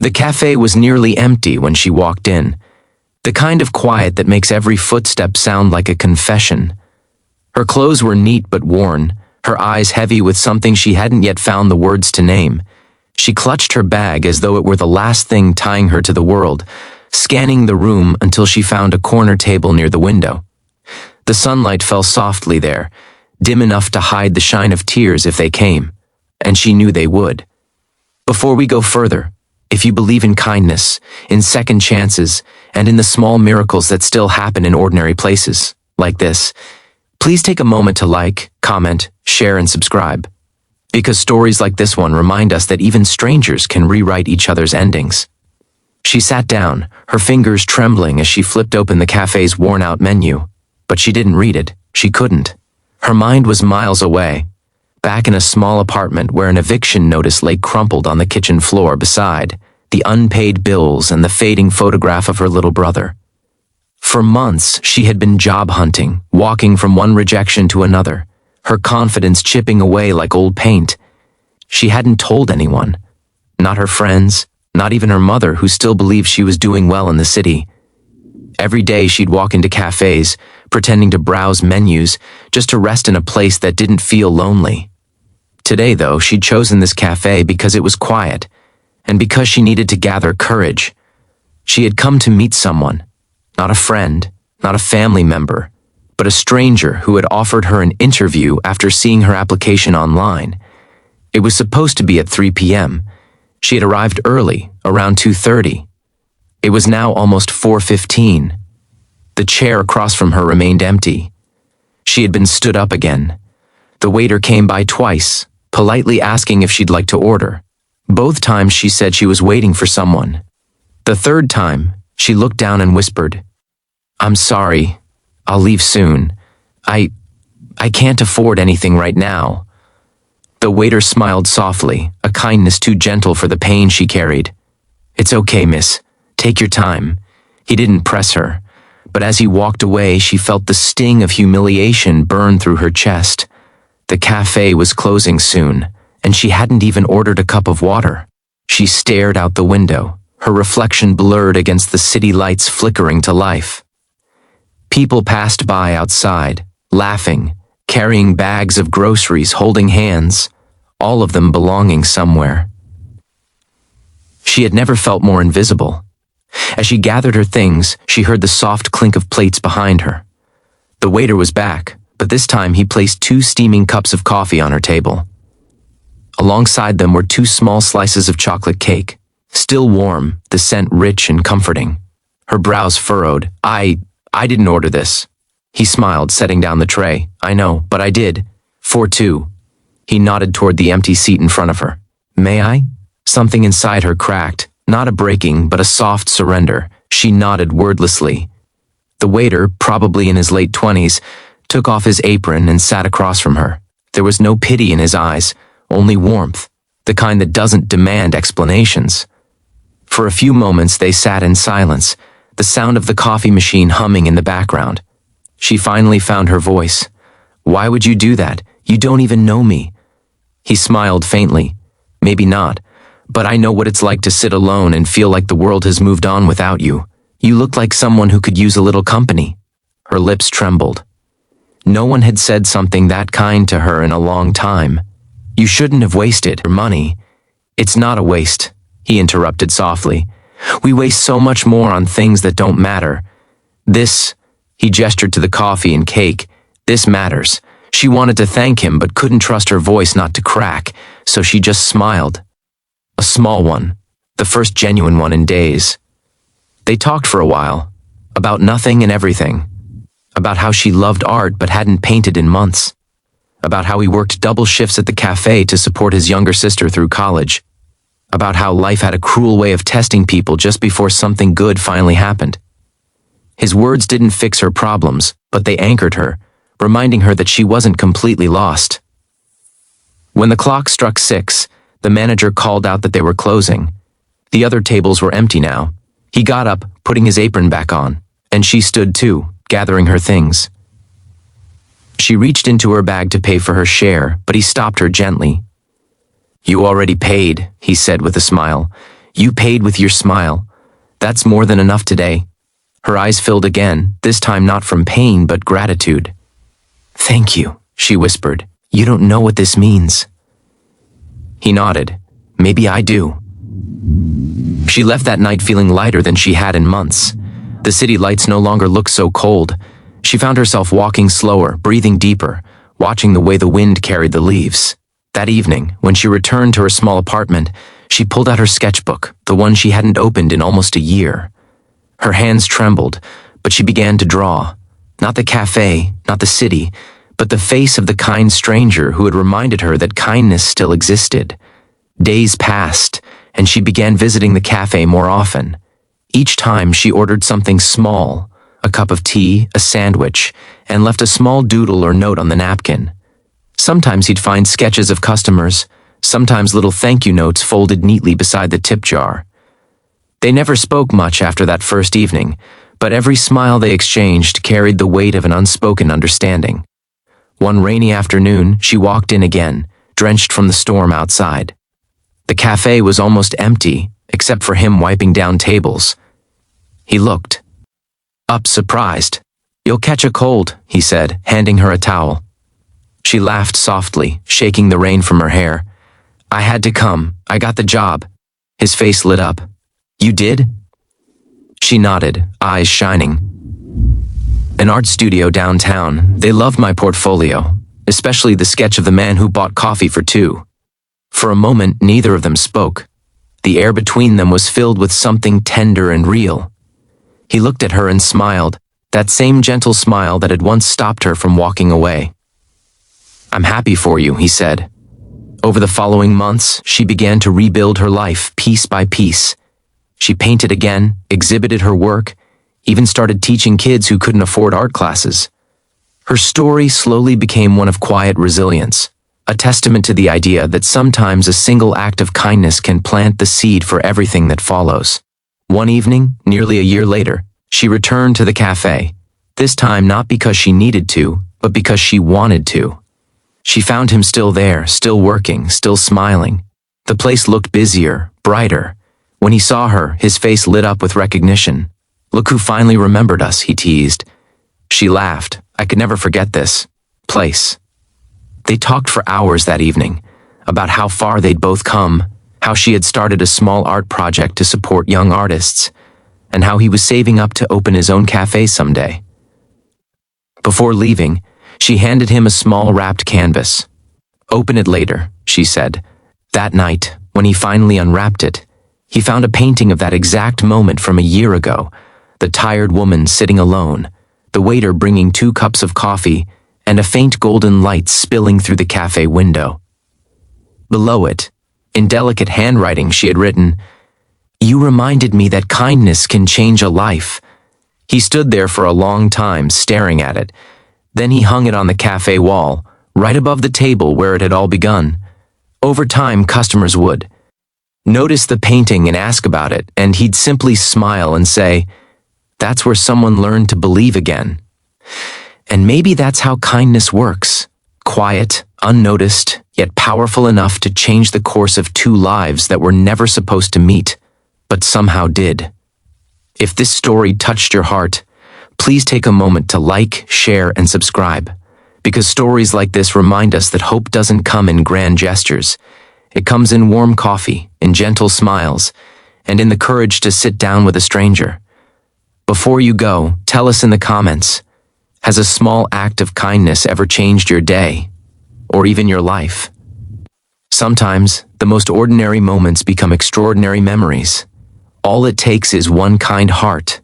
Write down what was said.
The cafe was nearly empty when she walked in, the kind of quiet that makes every footstep sound like a confession. Her clothes were neat but worn, her eyes heavy with something she hadn't yet found the words to name. She clutched her bag as though it were the last thing tying her to the world, scanning the room until she found a corner table near the window. The sunlight fell softly there, dim enough to hide the shine of tears if they came, and she knew they would. Before we go further, if you believe in kindness, in second chances, and in the small miracles that still happen in ordinary places, like this, please take a moment to like, comment, share, and subscribe. Because stories like this one remind us that even strangers can rewrite each other's endings. She sat down, her fingers trembling as she flipped open the cafe's worn-out menu. But she didn't read it. She couldn't. Her mind was miles away, back in a small apartment where an eviction notice lay crumpled on the kitchen floor beside the unpaid bills and the fading photograph of her little brother. For months, she had been job hunting, walking from one rejection to another, her confidence chipping away like old paint. She hadn't told anyone, not her friends, not even her mother, who still believed she was doing well in the city. Every day she'd walk into cafes, pretending to browse menus, just to rest in a place that didn't feel lonely. Today, though, she'd chosen this cafe because it was quiet, and because she needed to gather courage. She had come to meet someone, not a friend, not a family member, but a stranger who had offered her an interview after seeing her application online. It was supposed to be at 3 p.m. She had arrived early, around 2:30. It was now almost 4:15. The chair across from her remained empty. She had been stood up again. The waiter came by twice, politely asking if she'd like to order. Both times she said she was waiting for someone. The third time, she looked down and whispered, "I'm sorry. I'll leave soon. I can't afford anything right now." The waiter smiled softly, a kindness too gentle for the pain she carried. "It's okay, miss. Take your time." He didn't press her, but as he walked away, she felt the sting of humiliation burn through her chest. The cafe was closing soon, and she hadn't even ordered a cup of water. She stared out the window, her reflection blurred against the city lights flickering to life. People passed by outside, laughing, carrying bags of groceries, holding hands, all of them belonging somewhere. She had never felt more invisible. As she gathered her things, she heard the soft clink of plates behind her. The waiter was back, but this time he placed 2 steaming cups of coffee on her table. Alongside them were 2 small slices of chocolate cake, still warm, the scent rich and comforting. Her brows furrowed. I didn't order this." He smiled, setting down the tray. "I know, but I did. For 2. He nodded toward the empty seat in front of her. "May I?" Something inside her cracked, not a breaking, but a soft surrender. She nodded wordlessly. The waiter, probably in his late 20s, took off his apron and sat across from her. There was no pity in his eyes, only warmth, the kind that doesn't demand explanations. For a few moments they sat in silence, the sound of the coffee machine humming in the background. She finally found her voice. "Why would you do that? You don't even know me." He smiled faintly. "Maybe not, but I know what it's like to sit alone and feel like the world has moved on without you. You look like someone who could use a little company." Her lips trembled. No one had said something that kind to her in a long time. "You shouldn't have wasted your money." "It's not a waste," he interrupted softly. "We waste so much more on things that don't matter. This," he gestured to the coffee and cake, "this matters." She wanted to thank him but couldn't trust her voice not to crack, so she just smiled. A small one, the first genuine one in days. They talked for a while, about nothing and everything. About how she loved art but hadn't painted in months. About how he worked double shifts at the cafe to support his younger sister through college. About how life had a cruel way of testing people just before something good finally happened. His words didn't fix her problems, but they anchored her, reminding her that she wasn't completely lost. When the clock struck 6, the manager called out that they were closing. The other tables were empty now. He got up, putting his apron back on, and she stood too, gathering her things. She reached into her bag to pay for her share, but he stopped her gently. "You already paid," he said with a smile. You paid with your smile. That's more than enough today. Her eyes filled again, this time not from pain but gratitude. Thank you, she whispered. You don't know what this means. He nodded. Maybe I do. She left that night feeling lighter than she had in months. The city lights no longer looked so cold. She found herself walking slower, breathing deeper, watching the way the wind carried the leaves. That evening, when she returned to her small apartment, she pulled out her sketchbook, the one she hadn't opened in almost a year. Her hands trembled, but she began to draw. Not the cafe, not the city, but the face of the kind stranger who had reminded her that kindness still existed. Days passed, and she began visiting the cafe more often. Each time she ordered something small, a cup of tea, a sandwich, and left a small doodle or note on the napkin. Sometimes he'd find sketches of customers, sometimes little thank you notes folded neatly beside the tip jar. They never spoke much after that first evening, but every smile they exchanged carried the weight of an unspoken understanding. One rainy afternoon, she walked in again, drenched from the storm outside. The cafe was almost empty, except for him wiping down tables. He looked up, surprised. You'll catch a cold, he said, handing her a towel. She laughed softly, shaking the rain from her hair. I had to come. I got the job. His face lit up. You did? She nodded, eyes shining. An art studio downtown. They loved my portfolio, especially the sketch of the man who bought coffee for two. For a moment, neither of them spoke. The air between them was filled with something tender and real. He looked at her and smiled, that same gentle smile that had once stopped her from walking away. I'm happy for you, he said. Over the following months, she began to rebuild her life piece by piece. She painted again, exhibited her work, even started teaching kids who couldn't afford art classes. Her story slowly became one of quiet resilience, a testament to the idea that sometimes a single act of kindness can plant the seed for everything that follows. One evening, nearly a year later, she returned to the cafe, this time not because she needed to, but because she wanted to. She found him still there, still working, still smiling. The place looked busier, brighter. When he saw her, his face lit up with recognition. Look who finally remembered us, he teased. She laughed. I could never forget this place. They talked for hours that evening, about how far they'd both come, how she had started a small art project to support young artists, and how he was saving up to open his own cafe someday. Before leaving, she handed him a small wrapped canvas. Open it later, she said. That night, when he finally unwrapped it, he found a painting of that exact moment from a year ago, the tired woman sitting alone, the waiter bringing 2 cups of coffee, and a faint golden light spilling through the cafe window. Below it, in delicate handwriting, she had written, You reminded me that kindness can change a life. He stood there for a long time, staring at it. Then he hung it on the cafe wall, right above the table where it had all begun. Over time, customers would notice the painting and ask about it, and he'd simply smile and say, That's where someone learned to believe again. And maybe that's how kindness works. Quiet, unnoticed, yet powerful enough to change the course of 2 lives that were never supposed to meet, but somehow did. If this story touched your heart, please take a moment to like, share, and subscribe, because stories like this remind us that hope doesn't come in grand gestures. It comes in warm coffee, in gentle smiles, and in the courage to sit down with a stranger. Before you go, tell us in the comments, has a small act of kindness ever changed your day, or even your life? Sometimes, the most ordinary moments become extraordinary memories. All it takes is one kind heart,